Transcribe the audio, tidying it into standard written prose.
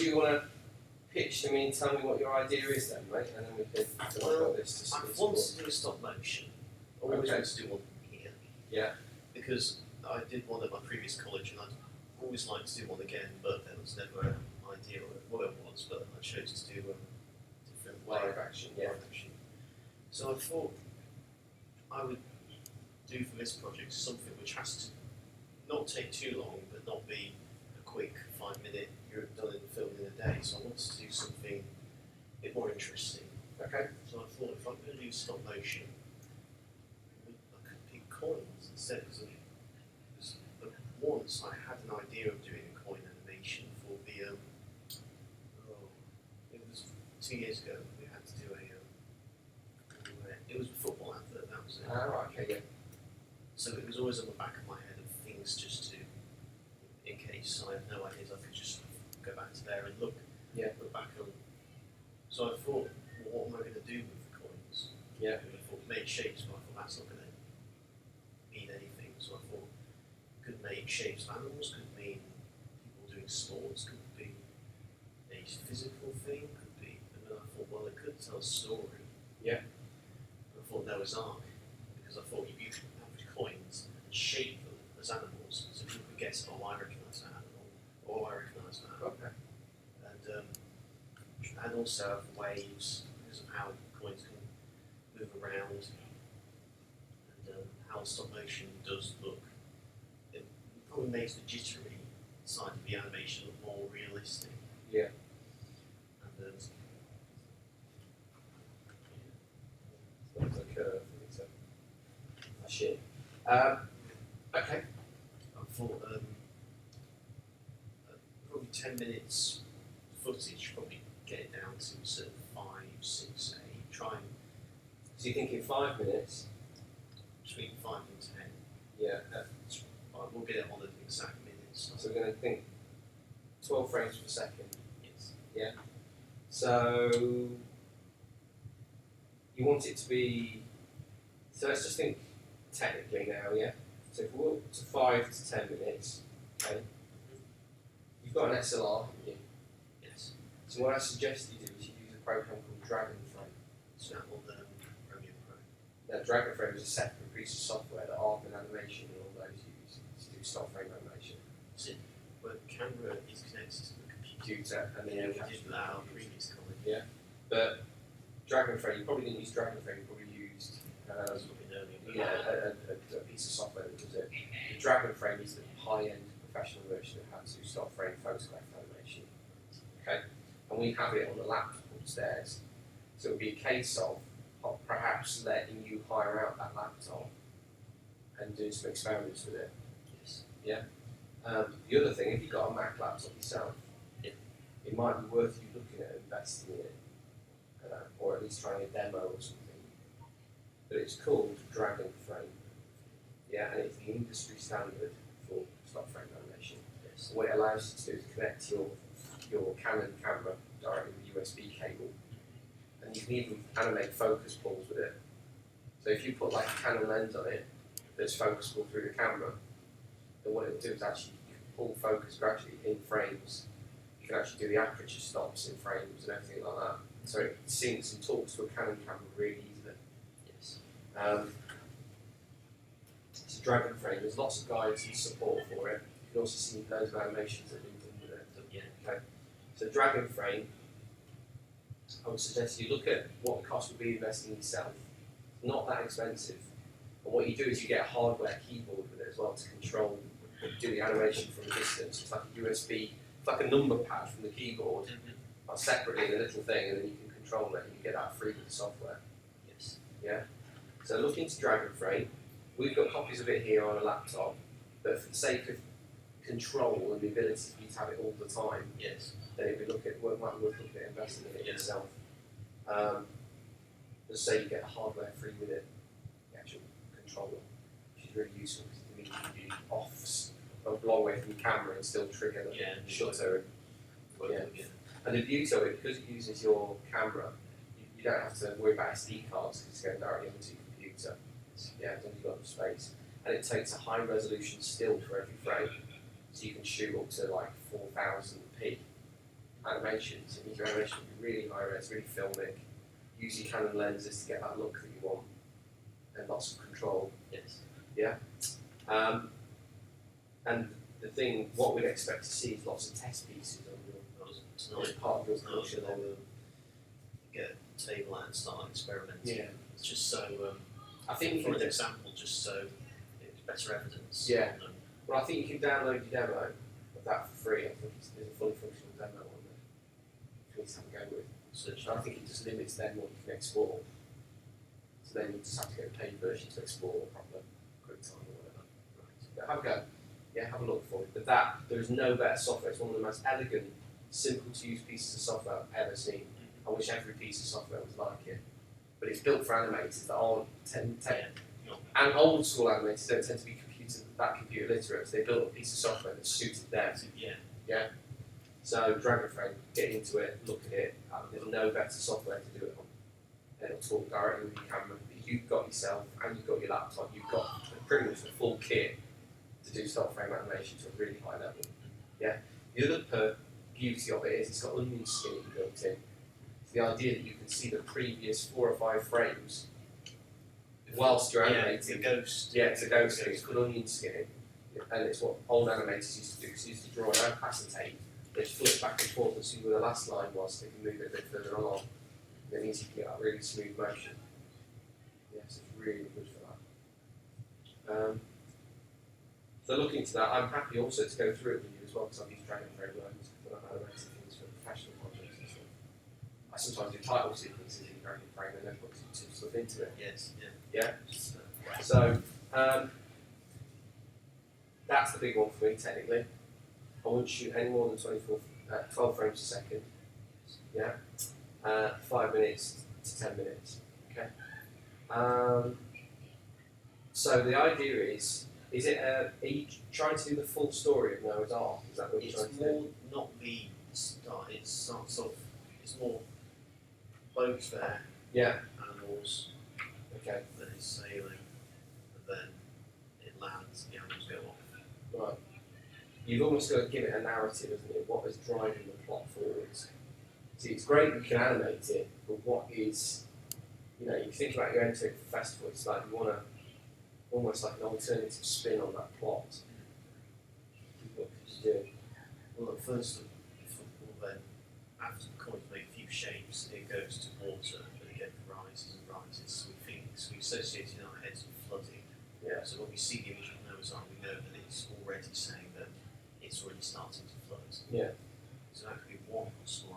do you want to pitch to me and tell me what your idea is then, mate? And then we can talk about this. I want to do a stop motion. I always want to do one here. Yeah. Because I did one at my previous college and I'd always like to do one again, but there was never an idea of what it was, but I chose to do a different way Live action, yeah. live action. So I thought I would do for this project something which has to not take too long, but not be a quick 5-minute, you're done in filming in a day. So I wanted to do something a bit more interesting. Okay. So I thought if I'm going to do stop motion, I could pick coins instead, because once I had an idea of doing a coin animation for the, it was 2 years ago, we had to do it was a football advert, that was it. Ah, right, okay, yeah. So it was always on the back of my head of things just to, in case I had no ideas, I could just go back to there and look back on. So I thought, well, what am I going to do with the coins? Yeah. And I thought, make shapes, but I thought that's not going to mean anything. So I thought, could make shapes of animals, could mean people doing sports, could be a physical thing, could be, and then I thought, well, it could tell a story. Yeah. And I thought that was art, because I thought you could have coins and shape them as animals, so people could guess, oh, I recognise that animal, or I recognise that. Okay. And also have waves, because of how coins can move around, and how stop motion does look. It probably makes the jittery side of the animation look more realistic. Yeah. And There's a curve, it's a shit. Okay. I thought probably 10 minutes footage, probably get it down to sort of 5, 6, 8, try and So you're thinking 5 minutes? between 5 and 10. Yeah. We'll get it on the exact minutes. So we're going to think 12 frames per second. Yes. Yeah. So you want it to be. So let's just think technically now, yeah. So if we walk to 5 to 10 minutes, okay. You've got an SLR, haven't you? Yes. So what I suggest you do is you use a program called Dragonframe. So that will Premiere Pro. Now Dragonframe is a separate piece of software that Aardman Animation and all those use to do stop frame animation. So where the camera is connected to the Computer and then yeah, you we capture did that on previous college. Yeah. But Dragonframe, you probably didn't use Dragonframe, you probably used I was looking earlier. a piece of software that does it. The Dragonframe is the high-end professional version of how to do stop frame photograph animation. Okay? And we have it on the laptop upstairs. So it would be a case of perhaps letting you hire out that laptop and do some experiments with it. Yes. Yeah? The other thing, if you've got a Mac laptop yourself, it might be worth you looking at investing in it, or at least trying a demo or something. But it's called Dragonframe. Yeah, and it's the industry standard for stop frame animation. Yes. So what it allows you to do is connect your Canon camera directly with a USB cable, and you can even animate focus pulls with it. So if you put like a Canon lens on it that's focusable through the camera, then what it will do is actually you can pull focus gradually in frames. You can actually do the aperture stops in frames and everything like that. So it syncs and talks to a Canon camera really easily. Yes. It's a Dragonframe. There's lots of guides and support for it. You can also see loads of animations that have been done with it. Yeah. Okay. So Dragonframe, I would suggest you look at what the cost would be investing yourself. Not that expensive. And what you do is you get a hardware keyboard with it as well to control, do the animation from a distance. It's like a USB, it's like a number pad from the keyboard, but separately in a little thing, and then you can control it and you get that free with the software. Yes. Yeah. So look into Dragonframe. We've got copies of it here on a laptop, but for the sake of control and the ability for you to have it all the time, Yes. then it might be worth looking at investing in it Yeah. yourself. Just say you get hardware free with it, the actual controller, which is really useful because it means you can be off a long way from your camera and still trigger the shutter. Yeah. And the beauty of it, because it uses your camera, you don't have to worry about SD cards because it's going directly onto your computer. Yeah, as long as you've got the space. And it takes a high resolution still for every frame. So you can shoot up to like 4000p. animations. It means your animation will be really high res, really filmic. Use your Canon lenses to get that look that you want, and lots of control. Yes. Yeah. And the thing, what we'd expect to see is lots of test pieces on your as part of your production. They will get a table out and start experimenting. Yeah. It's just so. I think for an example, just so it's better evidence. Yeah. Well, I think you can download your demo of that for free. I think there's a fully functional demo on there. You need to have a go with. So I think it just limits then what you can export. So then you just have to get a paid version to export or proper QuickTime or whatever. Right. But have a go. Yeah, have a look for it. But there is no better software. It's one of the most elegant, simple to use pieces of software I've ever seen. I wish every piece of software was like it. But it's built for animators that aren't and old school animators don't tend to be computer literate. So they built a piece of software that suited them. Yeah. So Dragonframe, get into it, look at it. There's no better software to do it on. And it'll talk directly with your camera. You've got yourself and you've got your laptop. You've got pretty much the full kit to do stop frame animation to a really high level. Yeah. The other beauty of it is it's got onion skinning built in. The idea that you can see the previous 4 or 5 frames whilst you're animating. It's a ghost. Yeah, it's a ghost thing. It's called onion skinning. And it's what old animators used to do. Because they used to draw an acetate, they'd flip back and forth and see where the last line was, so they can move it a bit further along. And then easy to get that really smooth motion. Yes, it's really good for that. So looking into that, I'm happy also to go through it with you as well, because I've used Dragonframe loads when I've animated things for professional projects and stuff. I sometimes do title sequences in Dragonframe and then put some stuff into it. Yes, Yeah? So, that's the big one for me, technically. I wouldn't shoot any more than 12 frames a second. Yeah? 5 minutes to 10 minutes. Okay? So the idea is are you trying to do the full story of Noah's Ark? Is that what you're trying to do? It's more not the start, it's more boats there, Yeah. animals, Okay. then it's sailing, and then it lands, the animals go off. Right. You've almost got to give it a narrative, isn't it? What is driving the plot forwards? See, it's great you can animate it, but what is, you think about your entering for festival, it's like you want to, almost like an alternative spin on that plot. What could you do? Well, at first, then, after the coins make a few shapes, it goes to water, and again rises and rises. So we associate in our heads with flooding. Yeah. So when we see the image of Noah's Ark, we know that it's already saying that it's already starting to flood. Yeah. So that could be one small